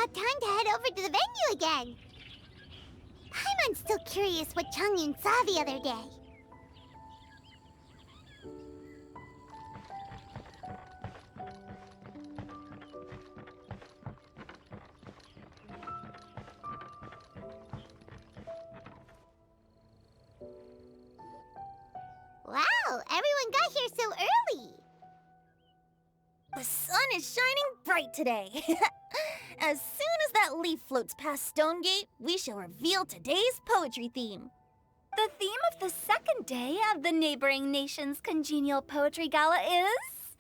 about time to head over to the venue again. Paimon's still curious what Chongyun saw the other day. Wow, everyone got here so early. The sun is shining bright today. As soon as that leaf floats past Stonegate, we shall reveal today's poetry theme. The theme of the second day of the neighboring nation's congenial poetry gala is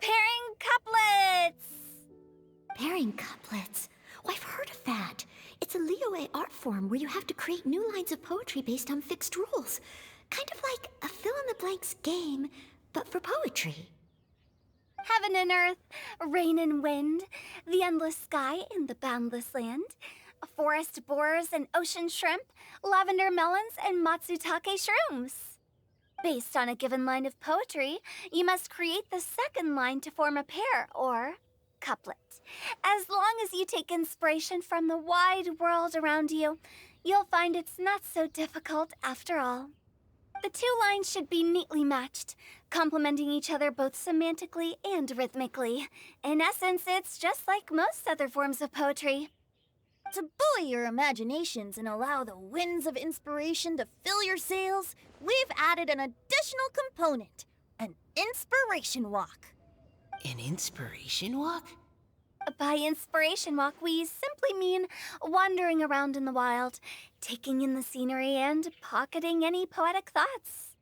pairing couplets. Pairing couplets? Oh, I've heard of that. It's a Liyue art form where you have to create new lines of poetry based on fixed rules. Kind of like a fill-in-the-blanks game, but for poetry. Heaven and earth, rain and wind, the endless sky and the boundless land, forest borers and ocean shrimp, lavender melons and matsutake shrooms. Based on a given line of poetry, you must create the second line to form a pair, or couplet. As long as you take inspiration from the wide world around you, you'll find it's not so difficult after all. The two lines should be neatly matched, complementing each other both semantically and rhythmically. In essence, it's just like most other forms of poetry. To buoy your imaginations and allow the winds of inspiration to fill your sails, we've added an additional component, an inspiration walk. An inspiration walk? By inspiration walk, we simply mean wandering around in the wild, taking in the scenery and pocketing any poetic thoughts.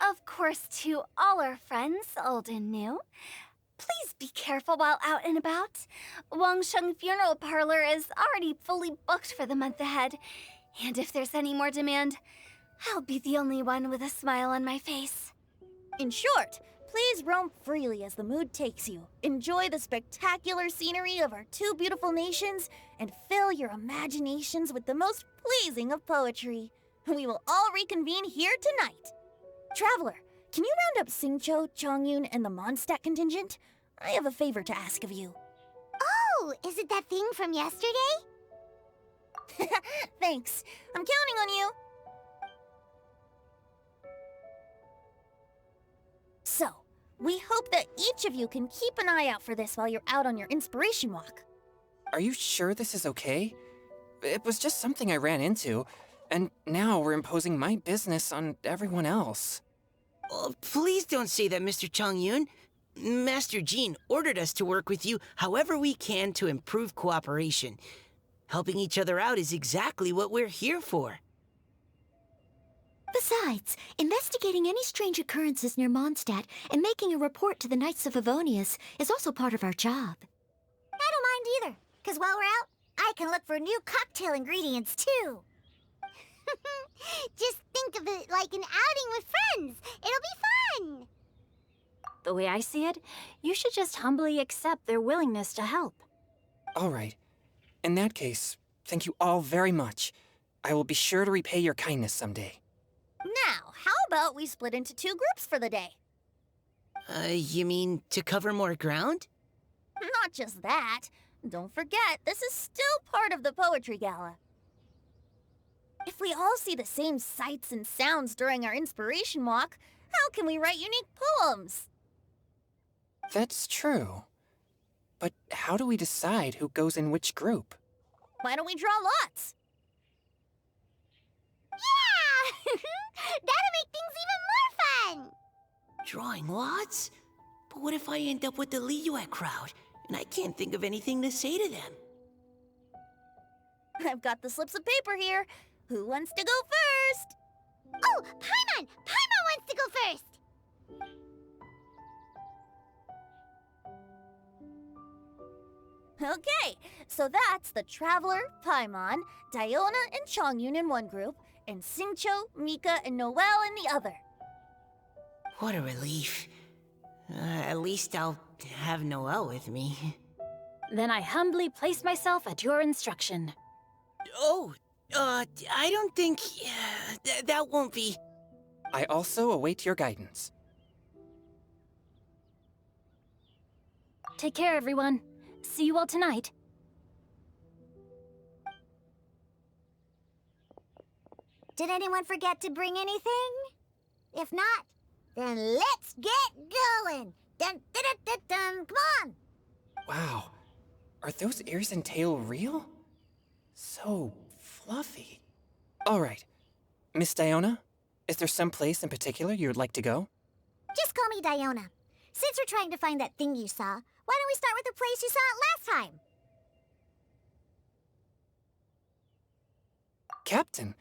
Of course, to all our friends, old and new, please be careful while out and about. Wangsheng Funeral Parlor is already fully booked for the month ahead, and if there's any more demand, I'll be the only one with a smile on my face. In short, please roam freely as the mood takes you. Enjoy the spectacular scenery of our two beautiful nations and fill your imaginations with the most pleasing of poetry. We will all reconvene here tonight. Traveler, can you round up Xingqiu, Chongyun, and the Mondstadt contingent? I have a favor to ask of you. Oh, is it that thing from yesterday? Thanks. I'm counting on you. So, we hope that each of you can keep an eye out for this while you're out on your inspiration walk. Are you sure this is okay? It was just something I ran into, and now we're imposing my business on everyone else. Oh, please don't say that, Mr. Chongyun. Master Jean ordered us to work with you however we can to improve cooperation. Helping each other out is exactly what we're here for. Besides, investigating any strange occurrences near Mondstadt and making a report to the Knights of Favonius is also part of our job. I don't mind either, because while we're out, I can look for new cocktail ingredients too. Just think of it like an outing with friends. It'll be fun. The way I see it, you should just humbly accept their willingness to help. All right. In that case, thank you all very much. I will be sure to repay your kindness someday. Now, how about we split into two groups for the day? You mean to cover more ground? Not just that. Don't forget, this is still part of the Poetry Gala. If we all see the same sights and sounds during our inspiration walk, how can we write unique poems? That's true. But how do we decide who goes in which group? Why don't we draw lots? Yeah! That'll make things even more fun! Drawing lots? But what if I end up with the Liyue crowd, and I can't think of anything to say to them? I've got the slips of paper here. Who wants to go first? Oh, Paimon! Paimon wants to go first! Okay, so that's the Traveler, Paimon, Diona, and Chongyun in one group, and Xingqiu, Mika, and Noelle in the other. What a relief. At least I'll have Noelle with me. Then I humbly place myself at your instruction. Oh, I don't think... that won't be... I also await your guidance. Take care, everyone. See you all tonight. Did anyone forget to bring anything? If not, then let's get going! Dun, dun, dun, dun, dun. Come on! Wow. Are those ears and tail real? So fluffy. All right. Miss Diona, is there some place in particular you would like to go? Just call me Diona. Since we're trying to find that thing you saw, why don't we start with the place you saw it last time? Captain?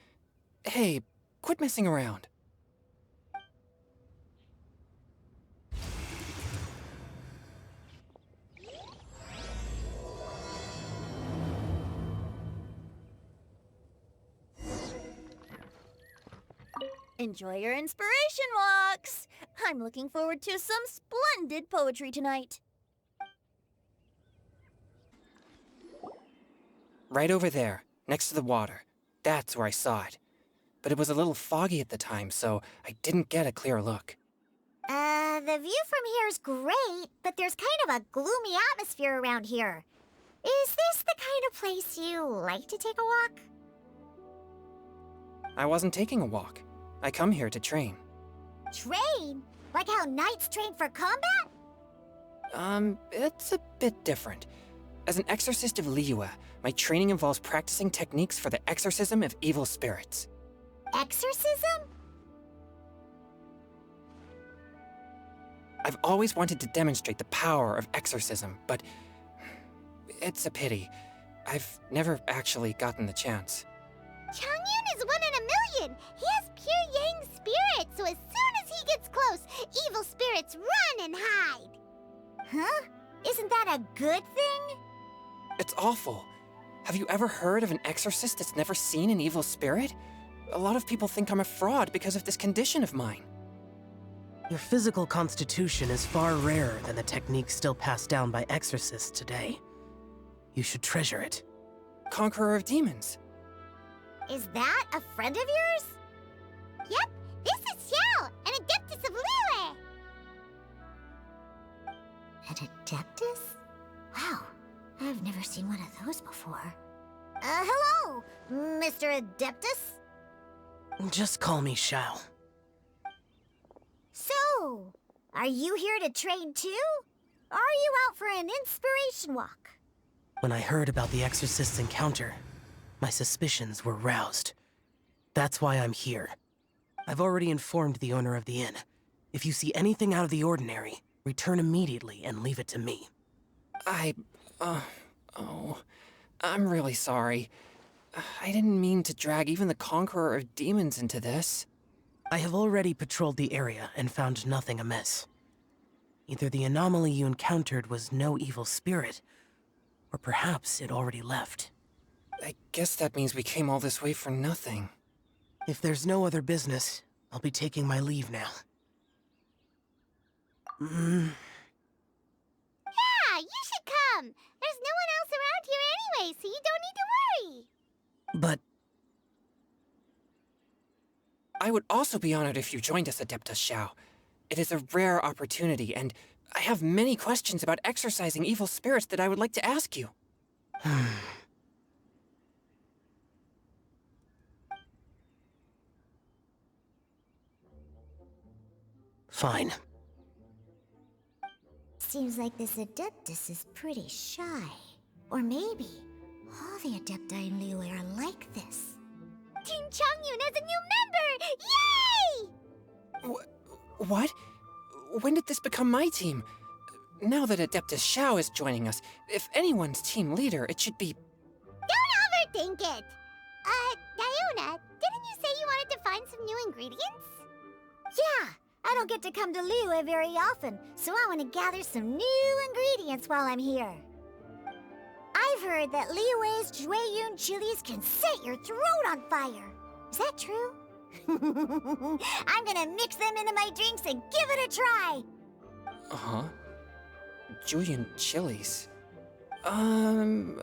Hey, quit messing around. Enjoy your inspiration walks! I'm looking forward to some splendid poetry tonight. Right over there, next to the water. That's where I saw it. But it was a little foggy at the time, so I didn't get a clear look. The view from here is great, but there's kind of a gloomy atmosphere around here. Is this the kind of place you like to take a walk? I wasn't taking a walk. I come here to train. Train? Like how knights train for combat? It's a bit different. As an exorcist of Liyue, my training involves practicing techniques for the exorcism of evil spirits. Exorcism? I've always wanted to demonstrate the power of exorcism, but it's a pity. I've never actually gotten the chance. Changyun is 1 in a million! He has pure yang spirit, so as soon as he gets close, evil spirits run and hide! Huh? Isn't that a good thing? It's awful. Have you ever heard of an exorcist that's never seen an evil spirit? A lot of people think I'm a fraud because of this condition of mine. Your physical constitution is far rarer than the techniques still passed down by exorcists today. You should treasure it. Conqueror of demons. Is that a friend of yours? Yep, this is Xiao, an Adeptus of Liyue! An Adeptus? Wow, I've never seen one of those before. Hello, Mr. Adeptus? Just call me Xiao. So, are you here to train too? Or are you out for an inspiration walk? When I heard about the exorcist's encounter, my suspicions were roused. That's why I'm here. I've already informed the owner of the inn. If you see anything out of the ordinary, return immediately and leave it to me. I'm really sorry. I didn't mean to drag even the Conqueror of Demons into this. I have already patrolled the area and found nothing amiss. Either the anomaly you encountered was no evil spirit, or perhaps it already left. I guess that means we came all this way for nothing. If there's no other business, I'll be taking my leave now. Yeah, you should come! There's no one else around here anyway, so you don't need to worry! But I would also be honored if you joined us, Adeptus Xiao. It is a rare opportunity, and I have many questions about exorcising evil spirits that I would like to ask you. Fine. Seems like this Adeptus is pretty shy. Or maybe all the Adepti in Liyue are like this. Team Changyun has a new member! Yay! What? When did this become my team? Now that Adeptus Xiao is joining us, if anyone's team leader, it should be... Don't overthink it! Diona, didn't you say you wanted to find some new ingredients? Yeah, I don't get to come to Liyue very often, so I want to gather some new ingredients while I'm here. I've heard that Liyue's Jueyun chilies can set your throat on fire. Is that true? I'm gonna mix them into my drinks and give it a try. Uh-huh. Julian chilies. I'm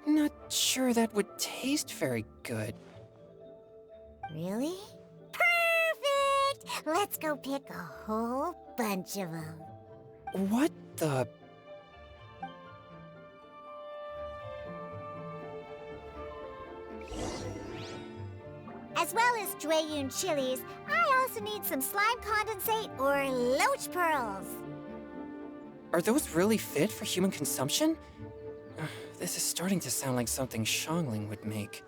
not sure that would taste very good. Really? Perfect! Let's go pick a whole bunch of them. What the... As well as Jueyun chilies, I also need some slime condensate or loach pearls. Are those really fit for human consumption? This is starting to sound like something Xiangling would make.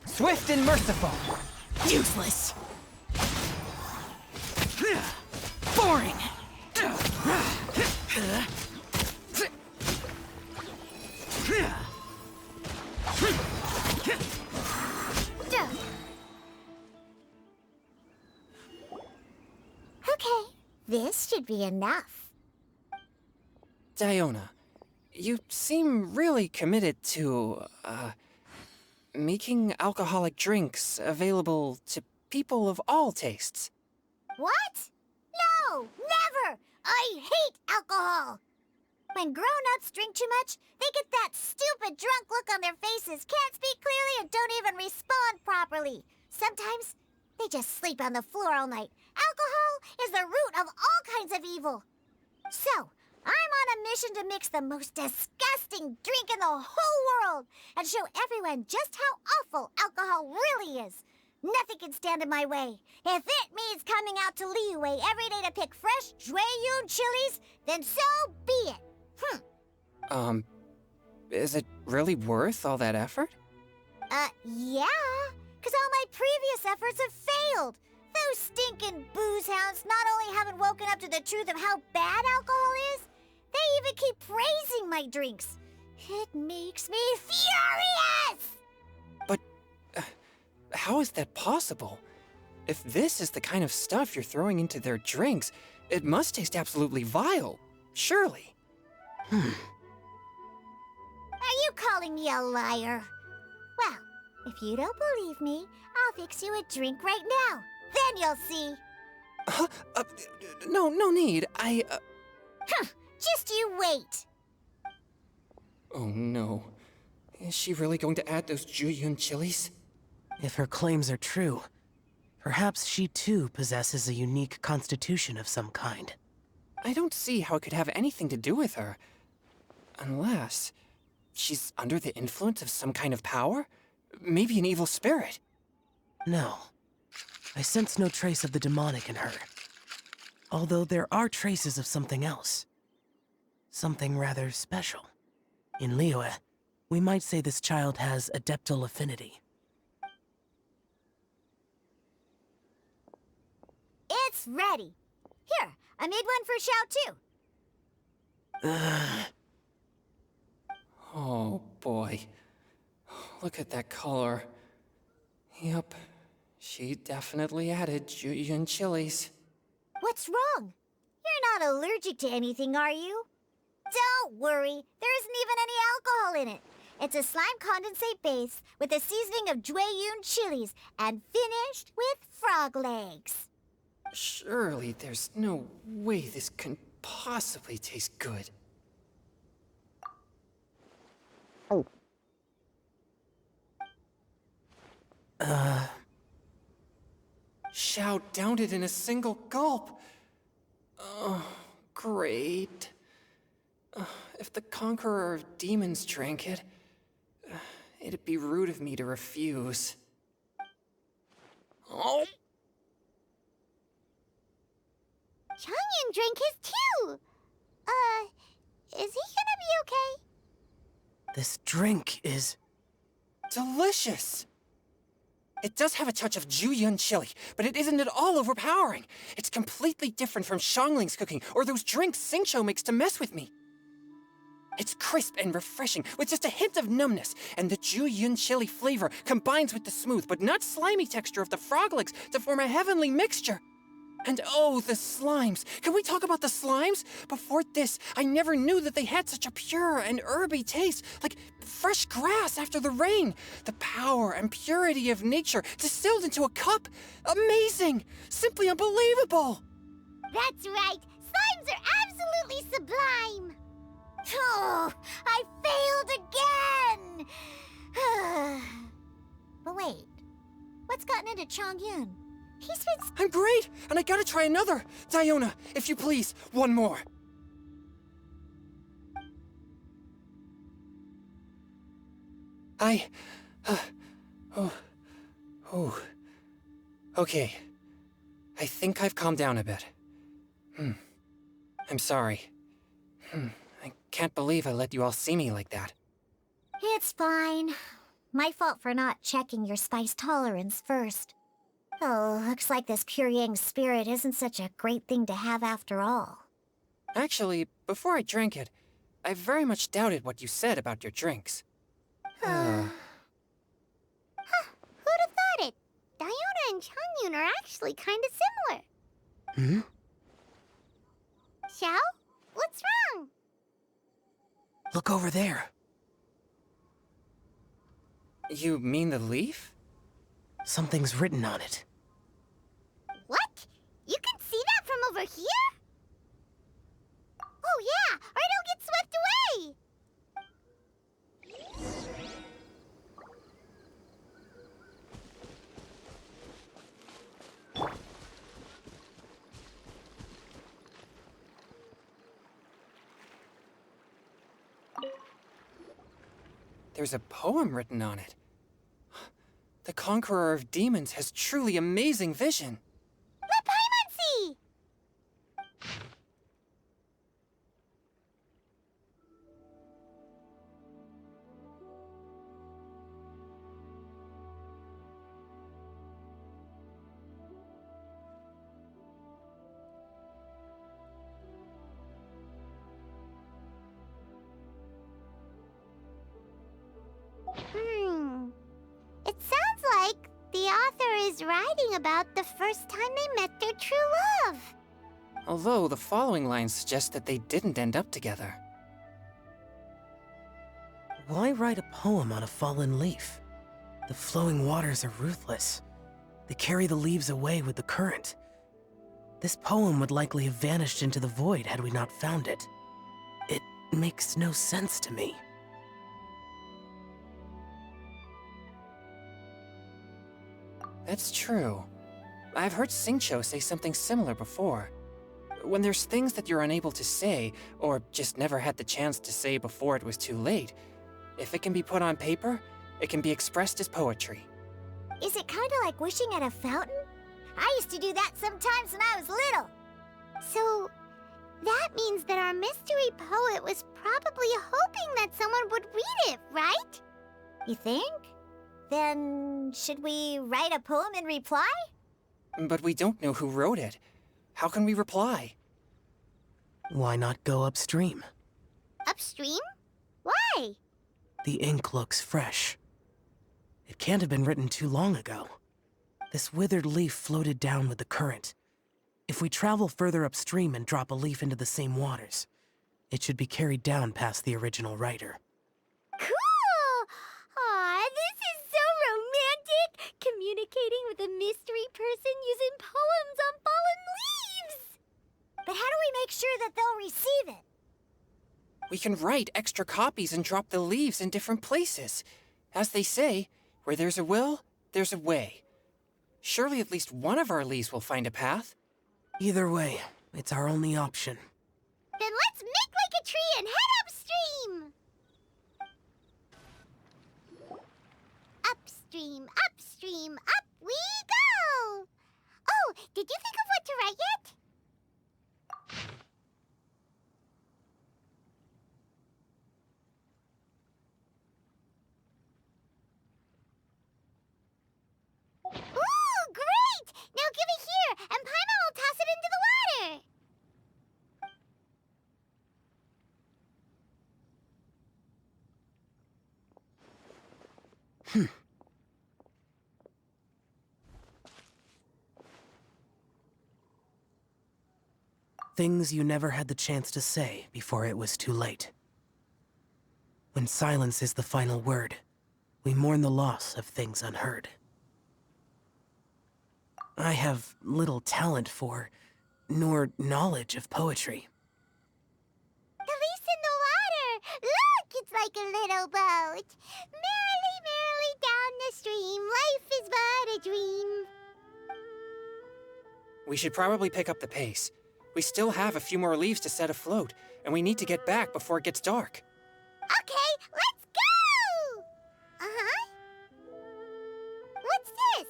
Swift and merciful. Useless. Boring. Okay, this should be enough. Diona, you seem really committed to, making alcoholic drinks available to people of all tastes. What? No, never! I hate alcohol! When grown-ups drink too much, they get that stupid drunk look on their faces, can't speak clearly, and don't even respond properly. Sometimes, they just sleep on the floor all night. Alcohol is the root of all kinds of evil. So, I'm on a mission to mix the most disgusting drink in the whole world and show everyone just how awful alcohol really is. Nothing can stand in my way. If it means coming out to Liyue every day to pick fresh Jueyun chilies, then so be it. Is it really worth all that effort? Yeah, because all my previous efforts have failed. Those stinking booze hounds not only haven't woken up to the truth of how bad alcohol is, they even keep praising my drinks. It makes me furious! But how is that possible? If this is the kind of stuff you're throwing into their drinks, it must taste absolutely vile, surely. Are you calling me a liar? Well, if you don't believe me, I'll fix you a drink right now. Then you'll see. No need. Just you wait. Oh no. Is she really going to add those Jueyun chilies? If her claims are true, perhaps she too possesses a unique constitution of some kind. I don't see how it could have anything to do with her. Unless she's under the influence of some kind of power? Maybe an evil spirit. No. I sense no trace of the demonic in her. Although there are traces of something else. Something rather special. In Liyue, we might say this child has adeptal affinity. It's ready. Here, I made one for Xiao too. Oh boy. Look at that color. Yep. She definitely added Jueyun chilies. What's wrong? You're not allergic to anything, are you? Don't worry, there isn't even any alcohol in it. It's a slime condensate base with a seasoning of Jueyun chilies and finished with frog legs. Surely there's no way this can possibly taste good. Xiao downed it in a single gulp. Oh, great. If the Conqueror of Demons drank it, it'd be rude of me to refuse. Oh! Changyan drank his too. Is he gonna be okay? This drink is... delicious! It does have a touch of Jueyun chili, but it isn't at all overpowering. It's completely different from Xiangling's cooking or those drinks Xingqiu makes to mess with me. It's crisp and refreshing, with just a hint of numbness, and the Jueyun chili flavor combines with the smooth but not slimy texture of the frog legs to form a heavenly mixture. And oh, the slimes! Can we talk about the slimes? Before this, I never knew that they had such a pure and herby taste, like fresh grass after the rain. The power and purity of nature distilled into a cup. Amazing! Simply unbelievable! That's right. absolutely sublime! Oh, I failed again! But wait, what's gotten into Chongyun? He's been... I'm great, and I gotta try another. Diona, if you please, one more. Okay. I think I've calmed down a bit. I'm sorry. I can't believe I let you all see me like that. It's fine. My fault for not checking your spice tolerance first. Oh, looks like this pure yang spirit isn't such a great thing to have after all. Actually, before I drank it, I very much doubted what you said about your drinks. Who'd have thought it? Diona and Chongyun are actually kind of similar. Xiao? What's wrong? Look over there. You mean the leaf? Something's written on it. What? You can see that from over here? Oh yeah, or it'll get swept away! There's a poem written on it. The Conqueror of Demons has truly amazing vision. Let Paimon see! It sounds like the author is writing about the first time they met their true love. Although the following lines suggest that they didn't end up together. Why write a poem on a fallen leaf? The flowing waters are ruthless. They carry the leaves away with the current. This poem would likely have vanished into the void had we not found it. It makes no sense to me. That's true. I've heard Xingqiu say something similar before. When there's things that you're unable to say, or just never had the chance to say before it was too late, if it can be put on paper, it can be expressed as poetry. Is it kind of like wishing at a fountain? I used to do that sometimes when I was little. So, that means that our mystery poet was probably hoping that someone would read it, right? You think? Then, should we write a poem in reply? But we don't know who wrote it. How can we reply? Why not go upstream? Upstream? Why? The ink looks fresh. It can't have been written too long ago. This withered leaf floated down with the current. If we travel further upstream and drop a leaf into the same waters, it should be carried down past the original writer. Cool! Aw, this is so romantic! Communicating with a mystery person using poems on fallen leaves! But how do we make sure that they'll receive it? We can write extra copies and drop the leaves in different places. As they say, where there's a will, there's a way. Surely at least one of our leaves will find a path. Either way, it's our only option. Then let's make like a tree and head upstream! Upstream, upstream, up we go! Oh, did you think of what to write yet? Ooh, great! Now give it here, and Paimon will toss it into the water! Things you never had the chance to say before it was too late. When silence is the final word, we mourn the loss of things unheard. I have little talent for, nor knowledge of poetry. little boat. Merrily, merrily down the stream, life is but a dream. We should probably pick up the pace. We still have a few more leaves to set afloat, and we need to get back before it gets dark. Okay, let's go! Uh-huh. What's this?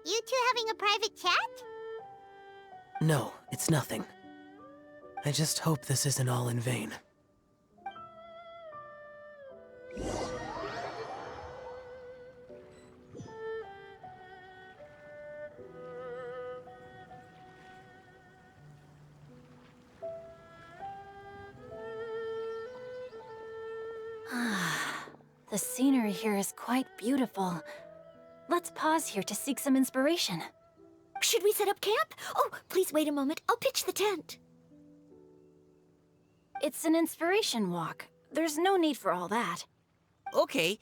You two having a private chat? No, it's nothing. I just hope this isn't all in vain. The scenery here is quite beautiful. Let's pause here to seek some inspiration. Should we set up camp? Oh, please wait a moment. I'll pitch the tent. It's an inspiration walk. There's no need for all that. Okay.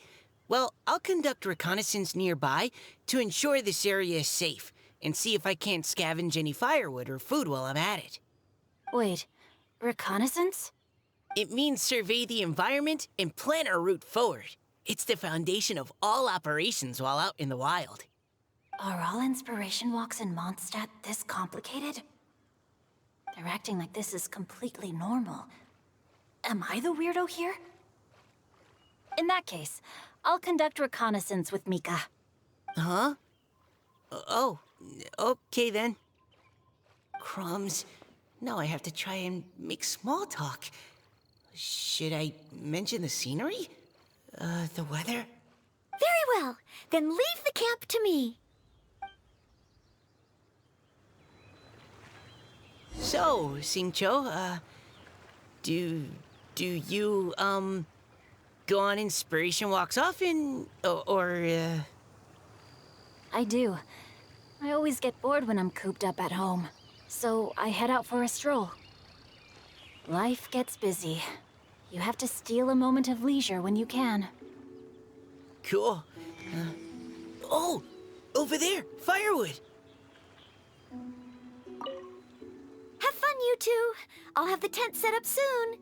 Well, I'll conduct reconnaissance nearby to ensure this area is safe, and see if I can't scavenge any firewood or food while I'm at it. Wait, reconnaissance? It means survey the environment and plan our route forward. It's the foundation of all operations while out in the wild. Are all inspiration walks in Mondstadt this complicated? They're acting like this is completely normal. Am I the weirdo here? In that case, I'll conduct reconnaissance with Mika. Huh? Oh, okay then. Crumbs. Now I have to try and make small talk. Should I mention the scenery? The weather? Very well. Then leave the camp to me. So, Xingqiu, do you, go on inspiration walks often, or? I do. I always get bored when I'm cooped up at home, so I head out for a stroll. Life gets busy. You have to steal a moment of leisure when you can. Cool. Oh, over there, firewood. Have fun, you two. I'll have the tent set up soon.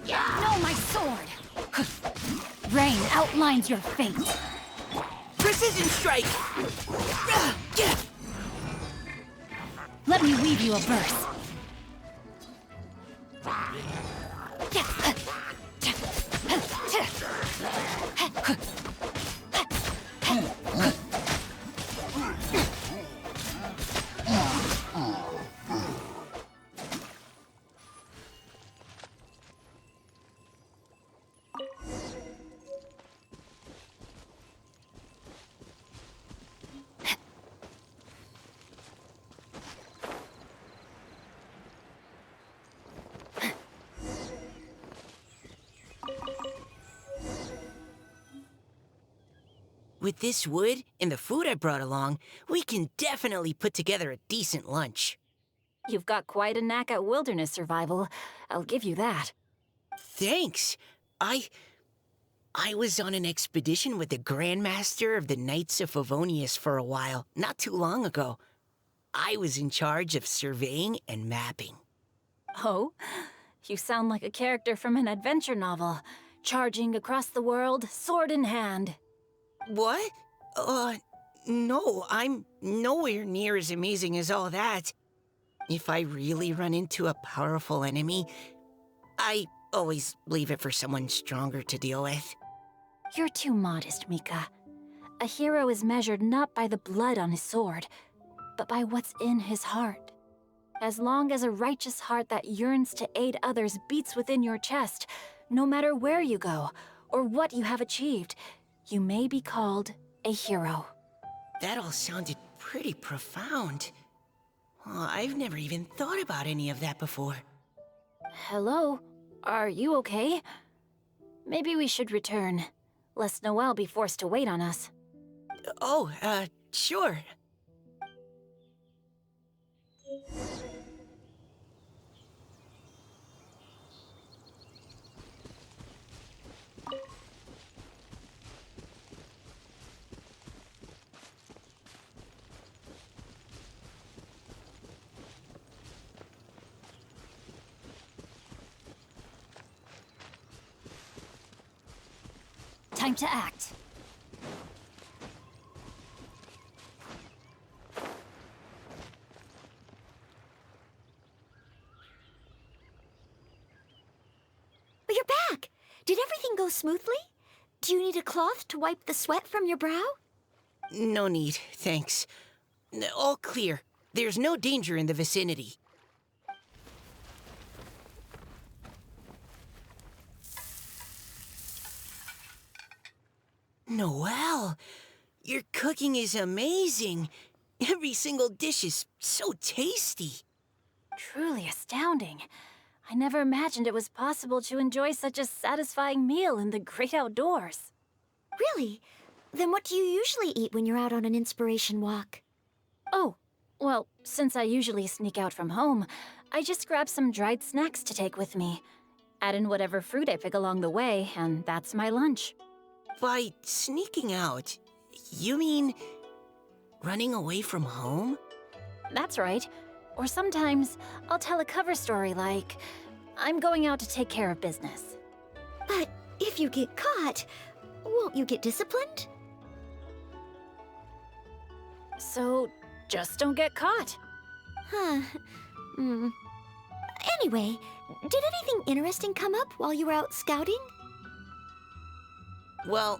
No, my sword! Rain outlines your fate. Precision strike! Let me weave you a verse. With this wood and the food I brought along, we can definitely put together a decent lunch. You've got quite a knack at wilderness survival. I'll give you that. Thanks. I was on an expedition with the Grandmaster of the Knights of Favonius for a while, not too long ago. I was in charge of surveying and mapping. Oh? You sound like a character from an adventure novel, charging across the world, sword in hand. What? No, I'm nowhere near as amazing as all that. If I really run into a powerful enemy, I always leave it for someone stronger to deal with. You're too modest, Mika. A hero is measured not by the blood on his sword, but by what's in his heart. As long as a righteous heart that yearns to aid others beats within your chest, no matter where you go or what you have achieved, you may be called a hero. That all sounded pretty profound. Oh, I've never even thought about any of that before. Hello? Are you okay? Maybe we should return, lest Noelle be forced to wait on us. Oh, sure. Time to act. But you're back! Did everything go smoothly? Do you need a cloth to wipe the sweat from your brow? No need, thanks. All clear. There's no danger in the vicinity. Noelle, your cooking is amazing. Every single dish is so tasty. Truly astounding. I never imagined it was possible to enjoy such a satisfying meal in the great outdoors. Really? Then what do you usually eat when you're out on an inspiration walk? Oh, well, since I usually sneak out from home, I just grab some dried snacks to take with me. Add in whatever fruit I pick along the way, and that's my lunch. By sneaking out, you mean running away from home? That's right. Or sometimes I'll tell a cover story like, I'm going out to take care of business. But if you get caught, won't you get disciplined? So just don't get caught. Huh. Anyway, did anything interesting come up while you were out scouting? Well,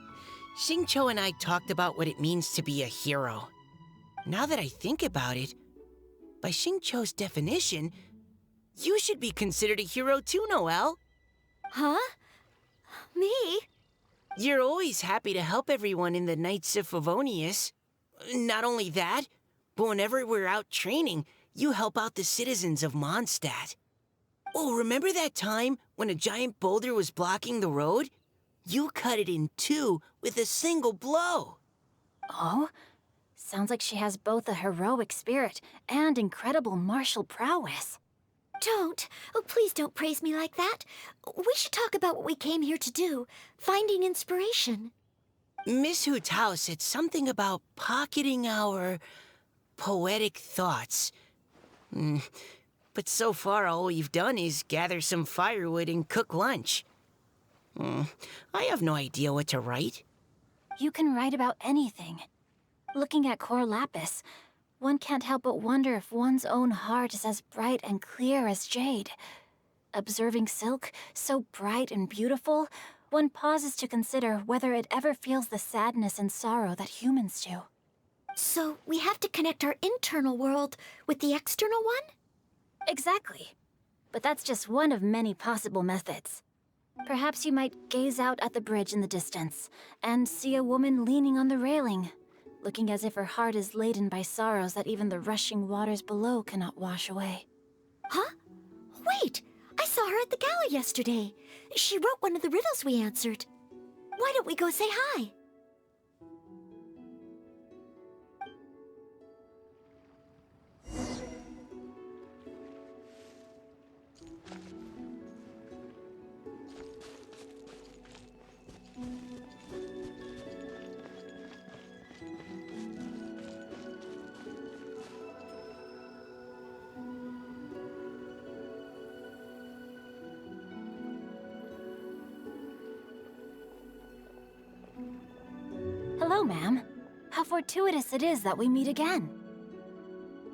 Xingqiu and I talked about what it means to be a hero. Now that I think about it, by Xingqiu's definition, you should be considered a hero too, Noelle. Huh? Me? You're always happy to help everyone in the Knights of Favonius. Not only that, but whenever we're out training, you help out the citizens of Mondstadt. Oh, remember that time when a giant boulder was blocking the road? You cut it in two with a single blow. Oh? Sounds like she has both a heroic spirit and incredible martial prowess. Don't. Oh, please don't praise me like that. We should talk about what we came here to do, finding inspiration. Miss Hu Tao said something about pocketing our poetic thoughts. But so far, all we've done is gather some firewood and cook lunch. I have no idea what to write. You can write about anything. Looking at Cor Lapis, one can't help but wonder if one's own heart is as bright and clear as jade. Observing silk, so bright and beautiful, one pauses to consider whether it ever feels the sadness and sorrow that humans do. So we have to connect our internal world with the external one? Exactly. But that's just one of many possible methods. Perhaps you might gaze out at the bridge in the distance and see a woman leaning on the railing, looking as if her heart is laden by sorrows that even the rushing waters below cannot wash away. Huh? Wait! I saw her at the gala yesterday. She wrote one of the riddles we answered. Why don't we go say hi? Hello, ma'am. How fortuitous it is that we meet again.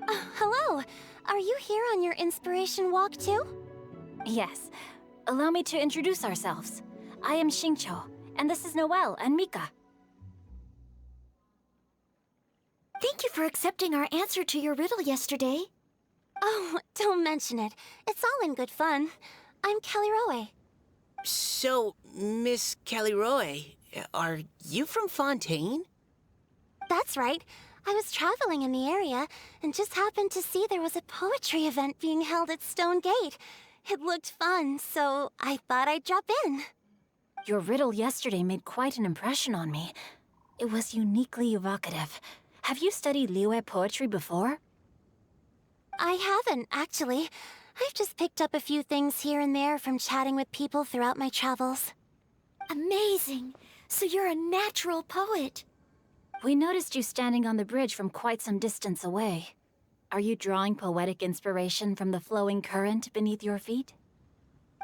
Hello. Are you here on your inspiration walk too? Yes. Allow me to introduce ourselves. I am Xingqiu, and this is Noelle and Mika. Thank you for accepting our answer to your riddle yesterday. Oh, don't mention it. It's all in good fun. I'm Kelly Roe. So, Miss Caliroe, are you from Fontaine? That's right. I was traveling in the area and just happened to see there was a poetry event being held at Stone Gate. It looked fun, so I thought I'd drop in. Your riddle yesterday made quite an impression on me. It was uniquely evocative. Have you studied liyue poetry before? I haven't, actually. I've just picked up a few things here and there from chatting with people throughout my travels. Amazing! So you're a natural poet. We noticed you standing on the bridge from quite some distance away. Are you drawing poetic inspiration from the flowing current beneath your feet?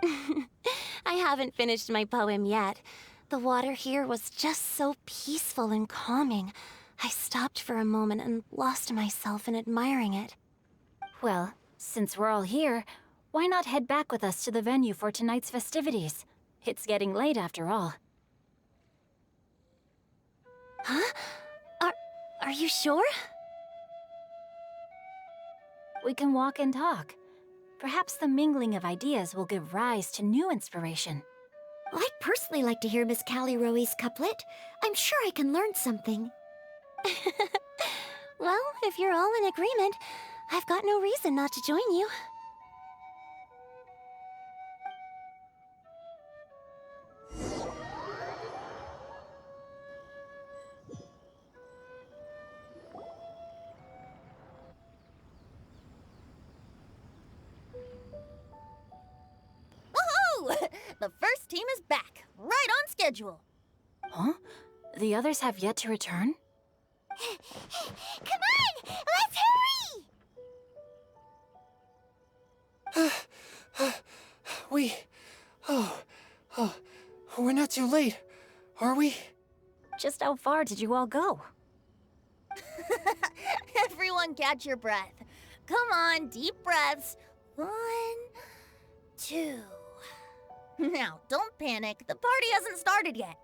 I haven't finished my poem yet. The water here was just so peaceful and calming. I stopped for a moment and lost myself in admiring it. Well, since we're all here, why not head back with us to the venue for tonight's festivities? It's getting late after all. Huh? Are you sure? We can walk and talk. Perhaps the mingling of ideas will give rise to new inspiration. Well, I'd personally like to hear Miss Callie Rowe's couplet. I'm sure I can learn something. Well, if you're all in agreement, I've got no reason not to join you. Woohoo! The first team is back, right on schedule. Huh? The others have yet to return? Come on! Let's hurry! We're not too late, are we? Just how far did you all go? Everyone catch your breath. Come on, deep breaths. 1, 2. Now, don't panic. The party hasn't started yet.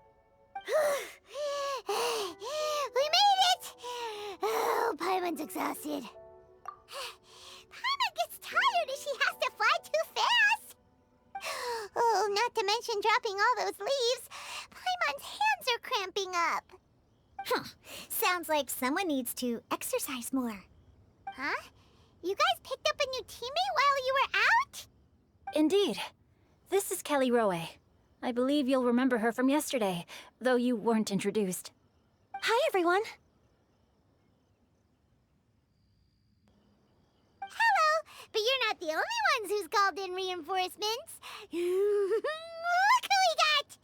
We made it! Oh, Paimon's exhausted. Paimon gets tired if she has to fly too fast. Oh, not to mention dropping all those leaves. Paimon's hands are cramping up. Sounds like someone needs to exercise more. Huh? You guys picked up a new teammate while you were out? Indeed. This is Callie Rowe. I believe you'll remember her from yesterday, though you weren't introduced. Hi, everyone. Hello, but you're not the only ones who's called in reinforcements. Look who we got!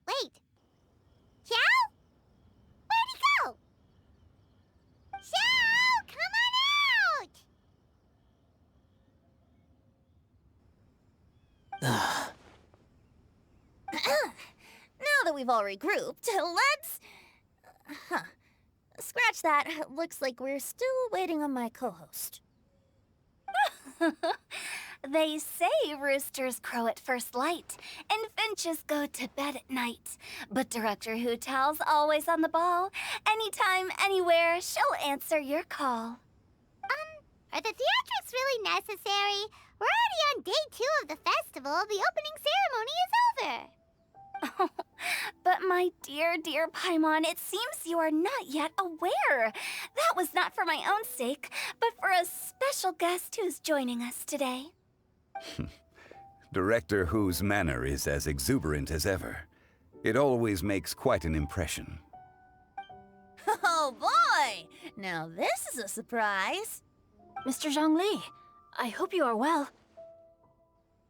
Wait. Xiao? Where'd he go? Xiao, come on out! Now that we've all regrouped, let's... Scratch that. Looks like we're still waiting on my co-host. They say roosters crow at first light, and finches go to bed at night. But Director Hu Tao's always on the ball. Anytime, anywhere, she'll answer your call. Are the theatrics really necessary? We're already on day 2 of the festival. The opening ceremony is over. But my dear, dear Paimon, it seems you are not yet aware. That was not for my own sake, but for a special guest who's joining us today. Director Hu's manner is as exuberant as ever. It always makes quite an impression. Oh boy! Now this is a surprise. Mr. Zhongli, I hope you are well.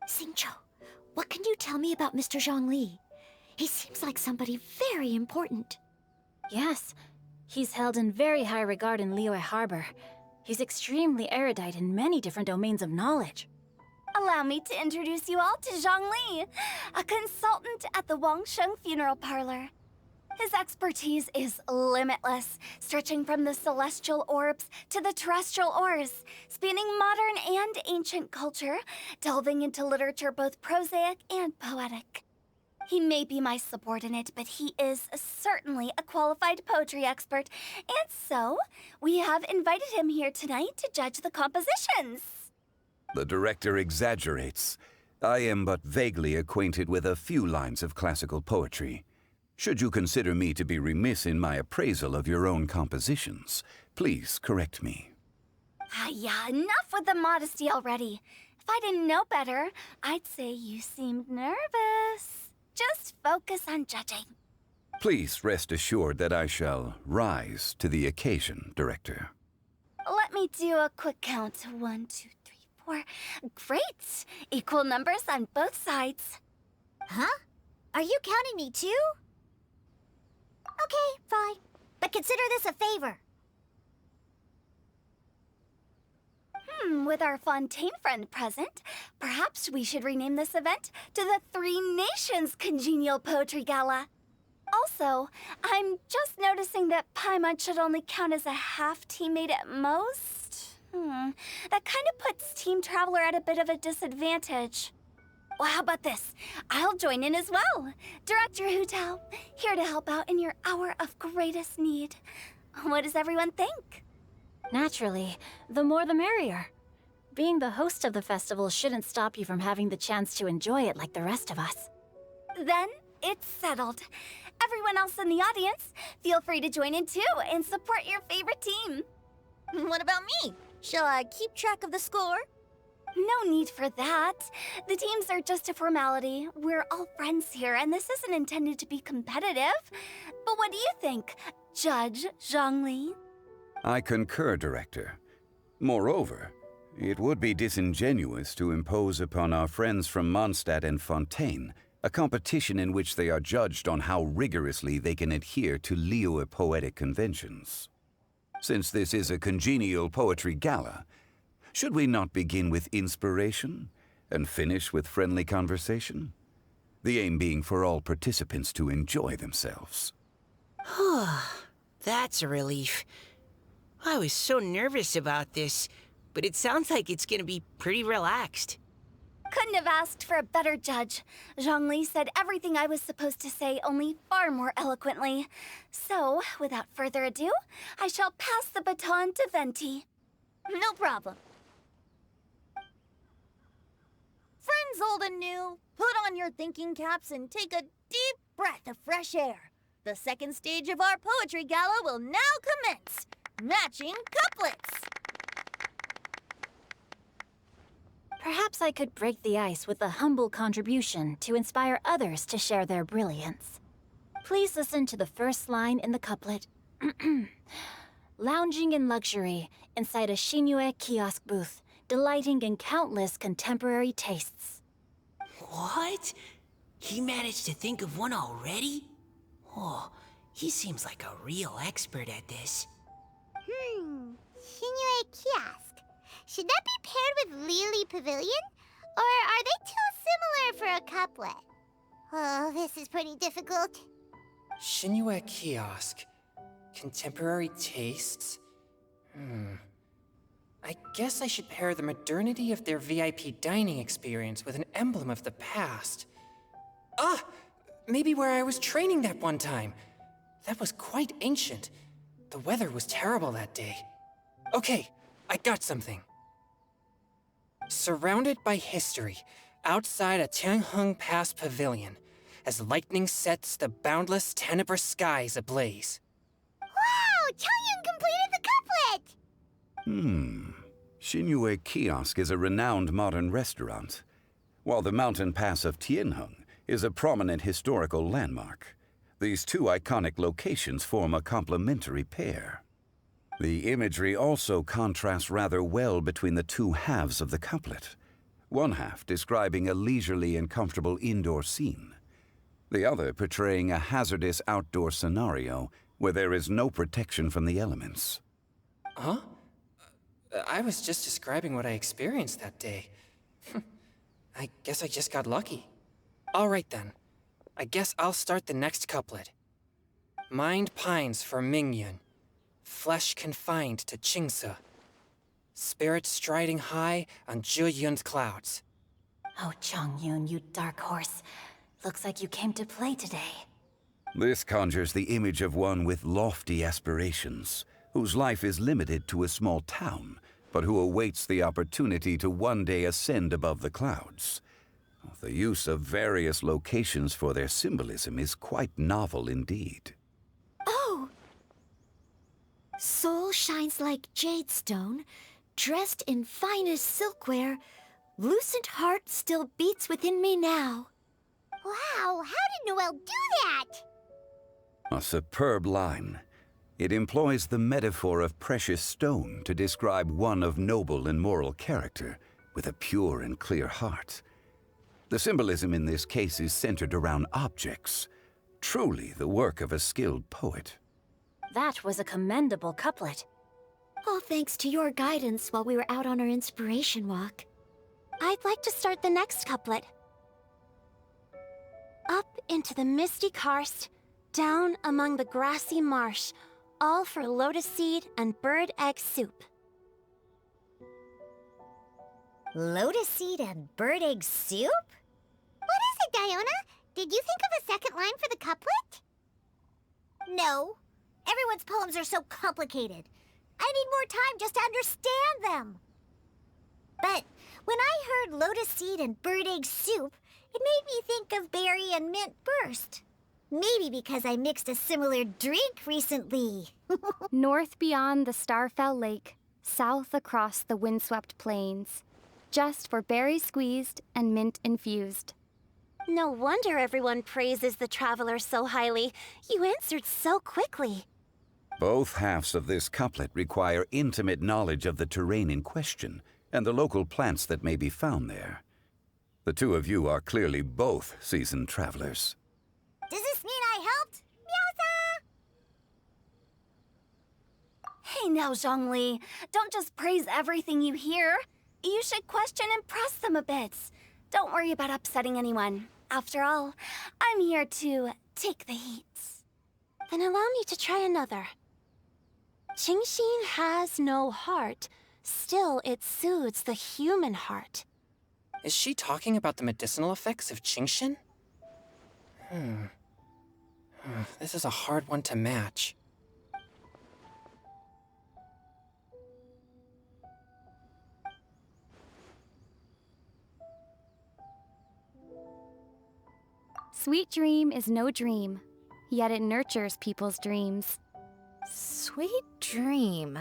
Xingqiu, what can you tell me about Mr. Zhongli? He seems like somebody very important. Yes, he's held in very high regard in Liyue Harbor. He's extremely erudite in many different domains of knowledge. Allow me to introduce you all to Zhang Li, a consultant at the Wangsheng Funeral Parlor. His expertise is limitless, stretching from the celestial orbs to the terrestrial ores, spanning modern and ancient culture, delving into literature both prosaic and poetic. He may be my subordinate, but he is certainly a qualified poetry expert, and so we have invited him here tonight to judge the compositions. The director exaggerates. I am but vaguely acquainted with a few lines of classical poetry. Should you consider me to be remiss in my appraisal of your own compositions, please correct me. Yeah, enough with the modesty already. If I didn't know better, I'd say you seemed nervous. Just focus on judging. Please rest assured that I shall rise to the occasion, Director. Let me do a quick count. 1, 2, 3, 4. Great! Equal numbers on both sides. Huh? Are you counting me too? Okay, fine. But consider this a favor. With our Fontaine friend present, perhaps we should rename this event to the Three Nations Congenial Poetry Gala. Also, I'm just noticing that Paimon should only count as a half teammate at most. That kind of puts Team Traveler at a bit of a disadvantage. Well, how about this? I'll join in as well. Director Hutao, here to help out in your hour of greatest need. What does everyone think? Naturally, the more the merrier. Being the host of the festival shouldn't stop you from having the chance to enjoy it like the rest of us. Then it's settled. Everyone else in the audience, feel free to join in too and support your favorite team. What about me? Shall I keep track of the score? No need for that. The teams are just a formality. We're all friends here, and this isn't intended to be competitive. But what do you think, Judge Zhongli? I concur, Director. Moreover, it would be disingenuous to impose upon our friends from Mondstadt and Fontaine a competition in which they are judged on how rigorously they can adhere to Liyue poetic conventions. Since this is a congenial poetry gala, should we not begin with inspiration and finish with friendly conversation? The aim being for all participants to enjoy themselves. That's a relief. I was so nervous about this, but it sounds like it's gonna be pretty relaxed. Couldn't have asked for a better judge. Zhongli said everything I was supposed to say, only far more eloquently. So, without further ado, I shall pass the baton to Venti. No problem. Friends old and new, put on your thinking caps and take a deep breath of fresh air. The second stage of our poetry gala will now commence. Matching couplets. Perhaps I could break the ice with a humble contribution to inspire others to share their brilliance. Please listen to the first line in the couplet. Lounging in luxury inside a Shinue kiosk booth, delighting in countless contemporary tastes. What? He managed to think of one already? Oh, he seems like a real expert at this. Shinue Kiosk. Should that be paired with Lily Pavilion? Or are they too similar for a couplet? Oh, this is pretty difficult. Shinue Kiosk. Contemporary tastes? I guess I should pair the modernity of their VIP dining experience with an emblem of the past. Ah! Maybe where I was training that one time. That was quite ancient. The weather was terrible that day. Okay, I got something. Surrounded by history, outside a Tianheng Pass pavilion, as lightning sets the boundless tenebrous skies ablaze. Wow! Changyun completed the couplet! Shinue Kiosk is a renowned modern restaurant, while the mountain pass of Tianheng is a prominent historical landmark. These two iconic locations form a complementary pair. The imagery also contrasts rather well between the two halves of the couplet, one half describing a leisurely and comfortable indoor scene, the other portraying a hazardous outdoor scenario where there is no protection from the elements. Huh? I was just describing what I experienced that day. I guess I just got lucky. All right then. I guess I'll start the next couplet. Mind pines for Mingyun, flesh confined to Qingse, spirit striding high on Zhuyun's clouds. Oh, Changyun, you dark horse. Looks like you came to play today. This conjures the image of one with lofty aspirations, whose life is limited to a small town, but who awaits the opportunity to one day ascend above the clouds. The use of various locations for their symbolism is quite novel indeed. Oh! Soul shines like jadestone, dressed in finest silkware. Lucent heart still beats within me now. Wow, how did Noelle do that? A superb line. It employs the metaphor of precious stone to describe one of noble and moral character, with a pure and clear heart. The symbolism in this case is centered around objects, truly the work of a skilled poet. That was a commendable couplet. All thanks to your guidance while we were out on our inspiration walk. I'd like to start the next couplet. Up into the misty karst, down among the grassy marsh, all for lotus seed and bird egg soup. Lotus seed and bird egg soup? What is it, Diona? Did you think of a second line for the couplet? No. Everyone's poems are so complicated. I need more time just to understand them. But when I heard lotus seed and bird egg soup, it made me think of berry and mint burst. Maybe because I mixed a similar drink recently. North beyond the Starfell Lake, south across the windswept plains. Just for berry squeezed and mint infused. No wonder everyone praises the traveler so highly. You answered so quickly. Both halves of this couplet require intimate knowledge of the terrain in question and the local plants that may be found there. The two of you are clearly both seasoned travelers. Does this mean I helped? Meowza! Hey now, Zhongli. Don't just praise everything you hear. You should question and press them a bit. Don't worry about upsetting anyone. After all, I'm here to take the heat. Then allow me to try another. Qingxin has no heart, still it soothes the human heart. Is she talking about the medicinal effects of Qingxin? This is a hard one to match. Sweet dream is no dream, yet it nurtures people's dreams. Sweet dream.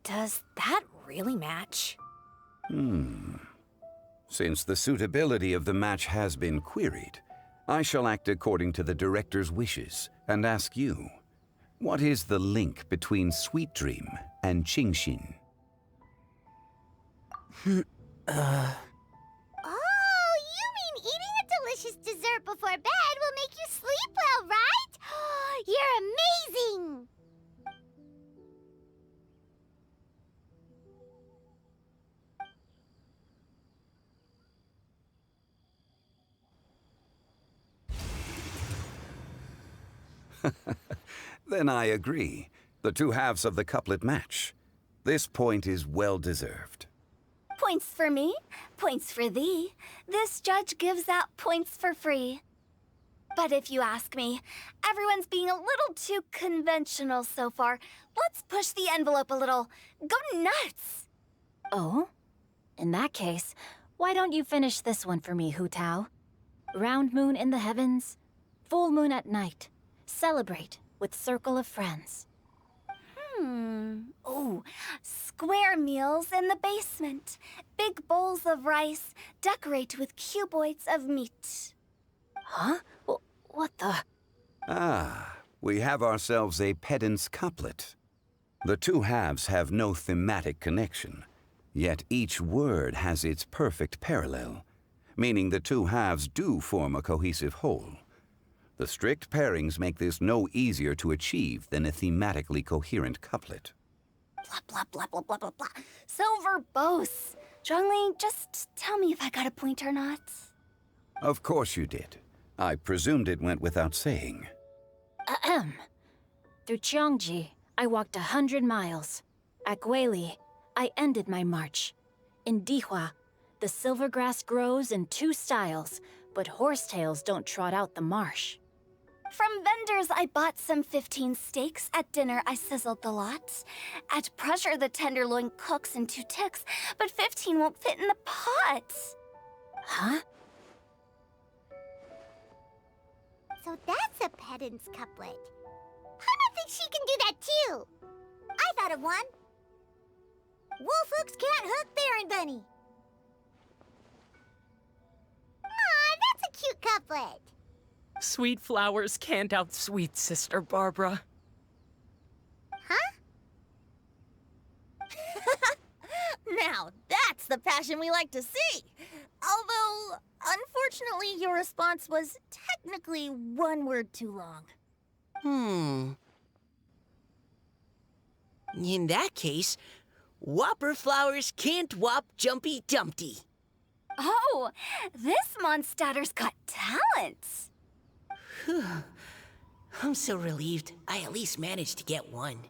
Does that really match? Since the suitability of the match has been queried, I shall act according to the director's wishes and ask you, what is the link between Sweet Dream and Qingxin? Oh, you mean eating a delicious dessert before bed will make you sleep well, right? You're amazing! Then I agree. The two halves of the couplet match. This point is well deserved. Points for me, points for thee. This judge gives out points for free. But if you ask me, everyone's being a little too conventional so far. Let's push the envelope a little. Go nuts! Oh? In that case, why don't you finish this one for me, Hu Tao? Round moon in the heavens, full moon at night. Celebrate with circle of friends. Oh, square meals in the basement. Big bowls of rice, decorate with cuboids of meat. Huh? What the? We have ourselves a pedant's couplet. The two halves have no thematic connection, yet each word has its perfect parallel, meaning the two halves do form a cohesive whole. The strict pairings make this no easier to achieve than a thematically coherent couplet. Blah, blah, blah, blah, blah, blah, blah. So verbose. Zhongli, just tell me if I got a point or not. Of course you did. I presumed it went without saying. Ahem. Through Cheongji, I walked 100 miles. At Guili, I ended my march. In Dihua, the silver grass grows in two styles, but horsetails don't trot out the marsh. From vendors, I bought some 15 steaks. At dinner, I sizzled the lots. At pressure, the tenderloin cooks in 2 ticks, but 15 won't fit in the pot. Huh? So that's a pedant's couplet. Paimon thinks she can do that too. I thought of one. Wolf hooks can't hook Baron Bunny. Aw, that's a cute couplet. Sweet flowers can't outsweet Sister Barbara. Huh? Now, that's the passion we like to see. Although, unfortunately, your response was technically one word too long. In that case, Whopper flowers can't whop Jumpy Dumpty. Oh, this monster's got talents. I'm so relieved I at least managed to get one.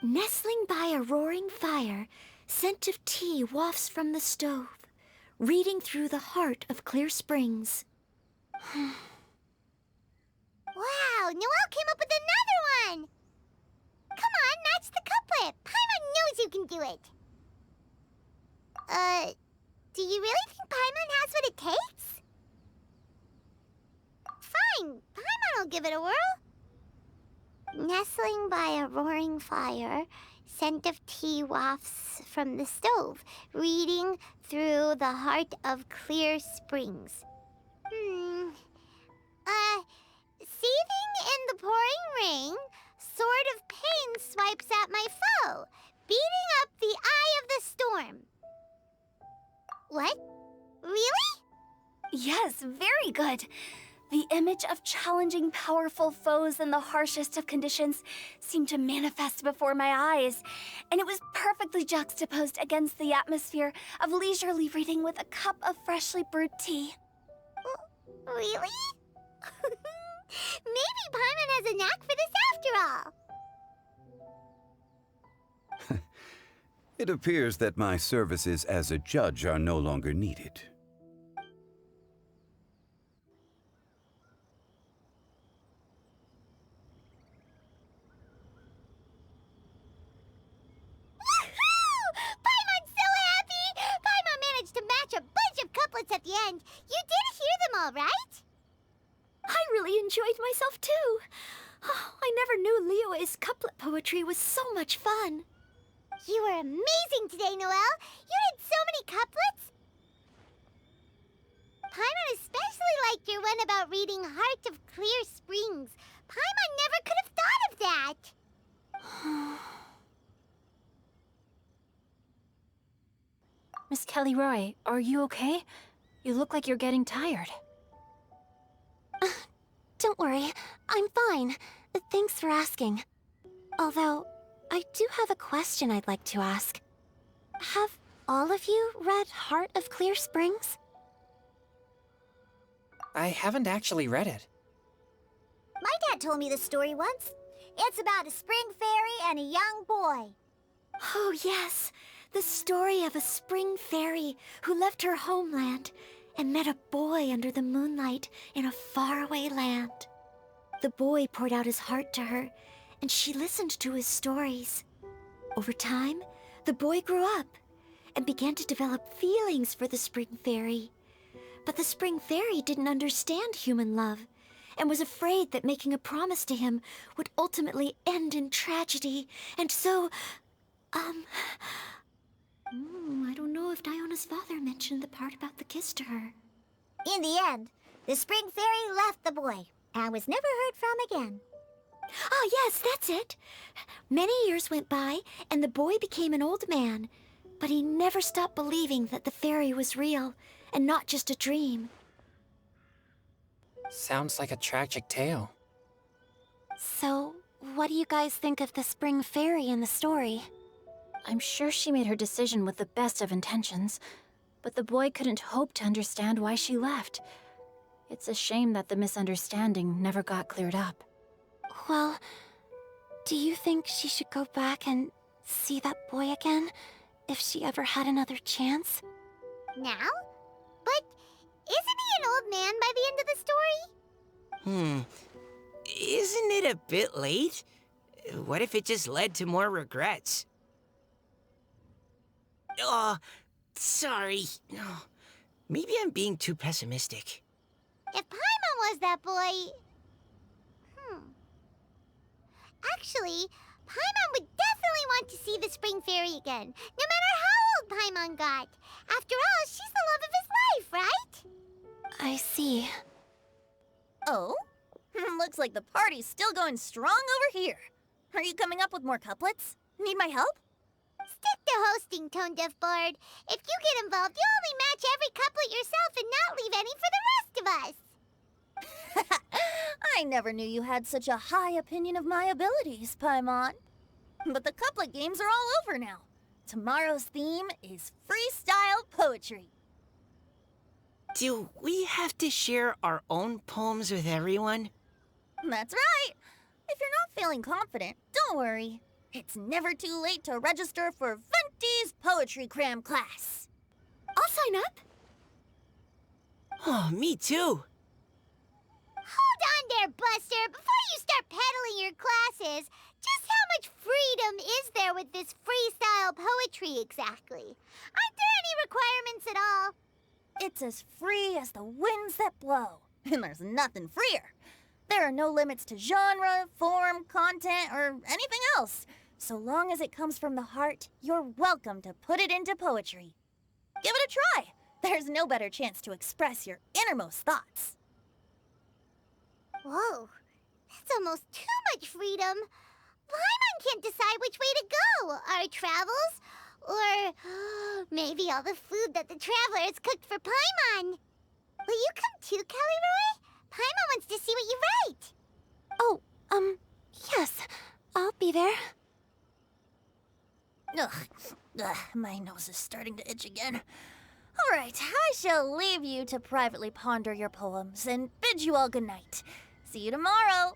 Nestling by a roaring fire, scent of tea wafts from the stove, reading through the heart of clear springs. Wow, Noelle came up with another one! Come on, match the couplet. Paimon knows you can do it. Do you really think Paimon has what it takes? Fine, Paimon will give it a whirl. Nestling by a roaring fire, scent of tea wafts from the stove, reading through the heart of clear springs. Seething in the pouring rain, sword of pain swipes at my foe, beating up the eye of the storm. What? Really? Yes, very good. The image of challenging powerful foes in the harshest of conditions seemed to manifest before my eyes, and it was perfectly juxtaposed against the atmosphere of leisurely reading with a cup of freshly brewed tea. Really? Maybe Paimon has a knack for this after all. It appears that my services as a judge are no longer needed. Paimon's so happy! Paimon managed to match a bunch of couplets at the end. You did hear them all, right? I really enjoyed myself too. Oh, I never knew Liyue's couplet poetry was so much fun. You were amazing today, Noelle. You did so many couplets. Paimon especially liked your one about reading Heart of Clear Springs. Paimon never could have thought of that. Miss Kelly Roy, are you okay? You look like you're getting tired. Don't worry, I'm fine. Thanks for asking. Although, I do have a question I'd like to ask. Have all of you read Heart of Clear Springs? I haven't actually read it. My dad told me this story once. It's about a spring fairy and a young boy. Oh, yes. The story of a spring fairy who left her homeland and met a boy under the moonlight in a faraway land. The boy poured out his heart to her, and she listened to his stories. Over time, the boy grew up and began to develop feelings for the spring fairy. But the spring fairy didn't understand human love and was afraid that making a promise to him would ultimately end in tragedy. And so, I don't know if Diona's father mentioned the part about the kiss to her. In the end, the spring fairy left the boy and was never heard from again. Oh, yes, that's it. Many years went by, and the boy became an old man. But he never stopped believing that the fairy was real and not just a dream. Sounds like a tragic tale. So, what do you guys think of the spring fairy in the story? I'm sure she made her decision with the best of intentions, but the boy couldn't hope to understand why she left. It's a shame that the misunderstanding never got cleared up. Well, do you think she should go back and see that boy again, if she ever had another chance? Now? But isn't he an old man by the end of the story? Isn't it a bit late? What if it just led to more regrets? Oh, sorry. Maybe I'm being too pessimistic. was that boy? Actually, Paimon would definitely want to see the Spring Fairy again, no matter how old Paimon got. After all, she's the love of his life, right? I see. Oh? Looks like the party's still going strong over here. Are you coming up with more couplets? Need my help? Stick to hosting, Tone Deaf Bard. If you get involved, you'll only match every couplet yourself and not leave any for the rest of us. I never knew you had such a high opinion of my abilities, Paimon. But the couplet games are all over now. Tomorrow's theme is freestyle poetry. Do we have to share our own poems with everyone? That's right. If you're not feeling confident, don't worry. It's never too late to register for Venti's Poetry Cram class. I'll sign up. Oh, me too. Hold on there, Buster. Before you start peddling your classes, just how much freedom is there with this freestyle poetry exactly? Aren't there any requirements at all? It's as free as the winds that blow, and there's nothing freer. There are no limits to genre, form, content, or anything else. So long as it comes from the heart, you're welcome to put it into poetry. Give it a try. There's no better chance to express your innermost thoughts. Whoa, that's almost too much freedom. Paimon can't decide which way to go. Our travels, or maybe all the food that the travelers cooked for Paimon. Will you come too, Kelly Roy? Paimon wants to see what you write. Oh, yes. I'll be there. Ugh, my nose is starting to itch again. All right, I shall leave you to privately ponder your poems and bid you all good night. See you tomorrow.